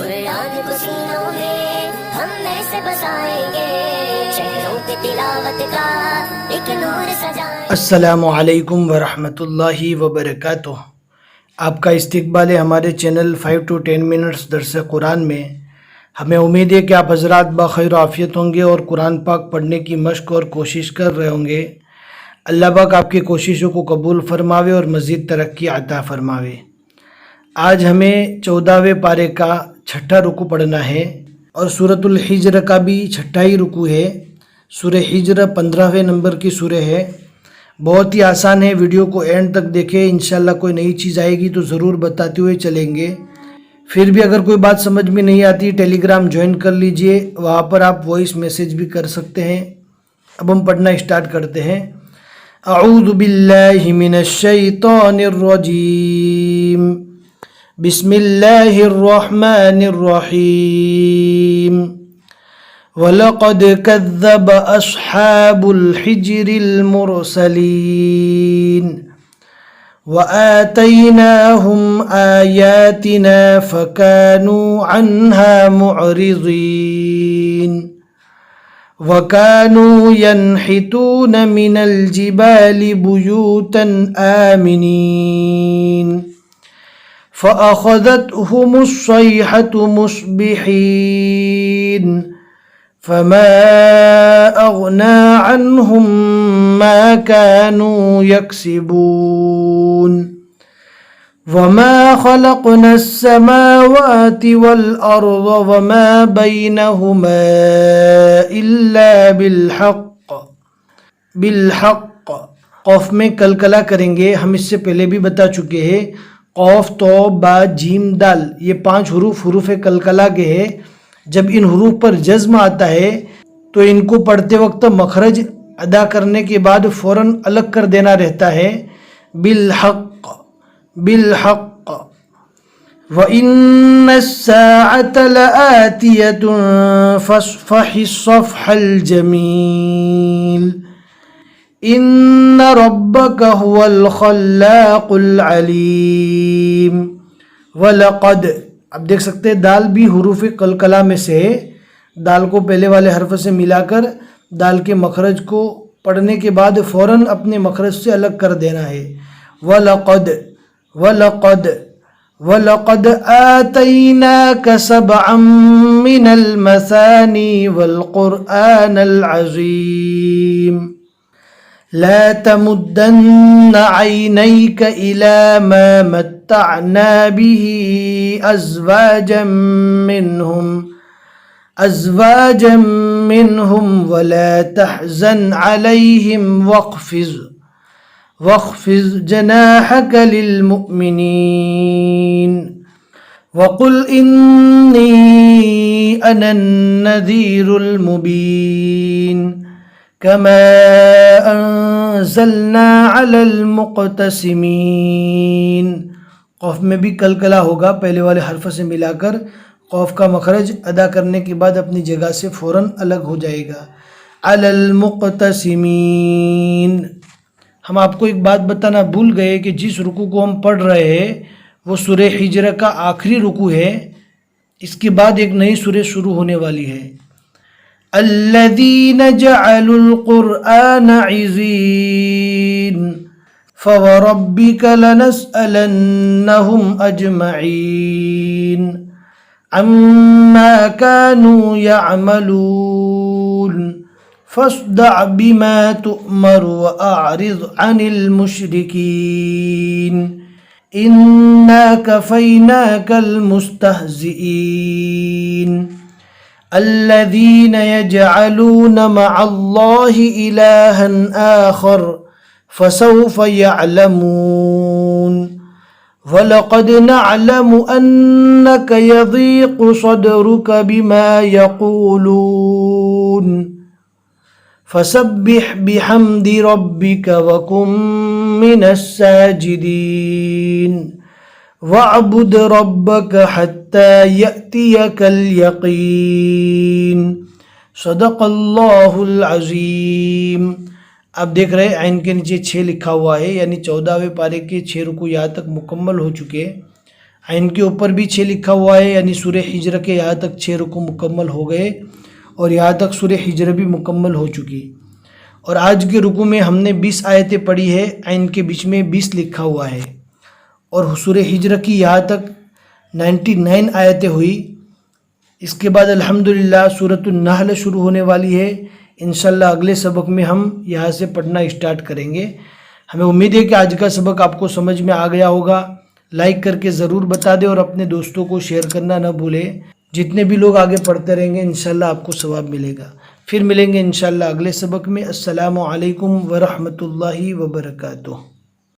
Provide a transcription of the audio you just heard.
कुरान को सीनों में हम ऐसे बसाएंगे, शहरों पे तिलावत का एक नूर सजाएंगे। अस्सलामु अलैकुम वरहमतुल्लाहि वबरकातुह। आपका इस्तकबाल है हमारे चैनल 5 to 10 मिनट्स दर्स कुरान में। हमें उम्मीद है कि आप हजरात बखैर आफियत होंगे और कुरान पाक पढ़ने की मश्क और कोशिश कर रहे होंगे। अल्लाह पाक आपकी कोशिशों को कबूल फरमावे और मज़ीद तरक्की अता फरमावे। आज हमें 14वें पारे का छठा रुकू पढ़ना है और सूरतुल हिज्र का भी छठा ही रुकू है। सूरह हिज्र 15वें नंबर की सूरह है। बहुत ही आसान है, वीडियो को एंड तक देखें। इंशाल्लाह कोई नई चीज़ आएगी तो ज़रूर बताते हुए चलेंगे। फिर भी अगर कोई बात समझ में नहीं आती, टेलीग्राम ज्वाइन कर लीजिए, वहाँ पर आप वॉइस मैसेज भी कर सकते हैं। अब हम पढ़ना स्टार्ट करते हैं। अऊज़ु बिल्लाहि मिनश शैतानिर रजीम, बिस्मिल्लाहिर रहमानिर रहीम। वलक़द कज़्ज़ब अस्हाबुल हिज्रिल मुरसलीन वआतैनाहुम आयातिना फकानू अन्हा मुअरिज़ीन वकानू यन्हितून मिनल जिबालि बुयूतन आमिनीन फ़अख़ज़तहुमुस्सैहतु मुस्बिहीन फमा अग़ना अन्हुम मा कानू यक्सिबून वमा ख़लक़नस समावाति वल अर्ज़ वमा बैनहुमा इल्ला बिलहक़। क़ौफ़ में कलकला करेंगे, हम इससे पहले भी बता चुके हैं। क़ौफ़, तो, बा, जीम, दाल, ये 5 हुरूफ कलकला के हैं। जब इन हुरूफ पर जज़्म आता है तो इनको पढ़ते वक्त मखरज अदा करने के बाद फ़ौरन अलग कर देना रहता है। बिलहक़ व इन्नस्साअत लआतियतुन फ़स्फ़हिस्सफ़्हल जमील इन्न रब्बक हुवल खल्लाक़ुल अलीम। वलक़द, अब देख सकते हैं दाल भी हुरूफ कलकला में से है। दाल को पहले वाले हर्फ से मिलाकर दाल के मखरज को पढ़ने के बाद फ़ौरन अपने मखरज से अलग कर देना है। वलक़द आतैनाक सबअम मिनल मसानी वल क़ुरआनल अज़ीम ला तमुद्दन्न ऐनैक इला मा मत्तअना बिही अज़वाजम मिनहुम वला तहज़न अलैहिम वख़्फ़िज़ जनाहक लिलमुअ्मिनीन वक़ुल इन्नी अनन्नज़ीरुल मुबीन कमा अंज़लना अलल मुक़तसिमीन। क़ौफ़ में भी कलकला होगा, पहले वाले हर्फ से मिलाकर क़ौफ़ का मखरज अदा करने के बाद अपनी जगह से फ़ौरन अलग हो जाएगा। अलल मुक़तसिमीन। हम आपको एक बात बताना भूल गए कि जिस रुकू को हम पढ़ रहे हैं वो सूरह हिज्र का आखिरी रुकू है। इसके बाद एक नई सूरह शुरू होने वाली है। अल्लज़ीन जअलुल क़ुरआन इज़ीन फ़वरब्बिक लनस्अलन्नहुम अजमईन अम्मा कानू यअमलून फ़स्दअ बिमा तुअमर व अअरिज़ अनिल मुश्रिकीन इन्ना कफ़ैनाकल मुस्तहज़िईन। अल्लज़ीन यजअलून मअल्लाहि इलाहन आखर फसौफ यअलमून वलक़द नअलमु अन्नक यज़ीक़ु सदरुक बिमा यक़ूलून फसब्बिह बिहम्दि रब्बिक वकुम मिनस साजिदीन वअबुद रब्बक हत्ता यअतियकल यक़ीन। सदक़ल्लाहुल अज़ीम। आप देख रहे हैं आइन के नीचे 6 लिखा हुआ है, यानी 14वें पारे के 6 रुकू यहाँ तक मुकम्मल हो चुके हैं। आइन के ऊपर भी 6 लिखा हुआ है, यानी सूरह हिजर के यहाँ तक 6 रुकू मुकम्मल हो गए और यहाँ तक सूरह हिजर भी मुकम्मल हो चुकी। और आज के रुकू में हमने 20 आयतें पढ़ी है, आइन के बीच में 20 लिखा हुआ है। और सूरह हिजर की यहाँ तक 99 आयतें हुई। इसके बाद अल्हम्दुलिल्लाह सूरतुन नहल शुरू होने वाली है। इंशाल्लाह अगले सबक में हम यहाँ से पढ़ना स्टार्ट करेंगे। हमें उम्मीद है कि आज का सबक आपको समझ में आ गया होगा। लाइक करके ज़रूर बता दें और अपने दोस्तों को शेयर करना न भूलें। जितने भी लोग आगे पढ़ते रहेंगे इंशाल्लाह आपको सवाब मिलेगा। फिर मिलेंगे इंशाल्लाह अगले सबक में। अस्सलामु अलैकुम व रहमतुल्लाहि व बरकातुहू।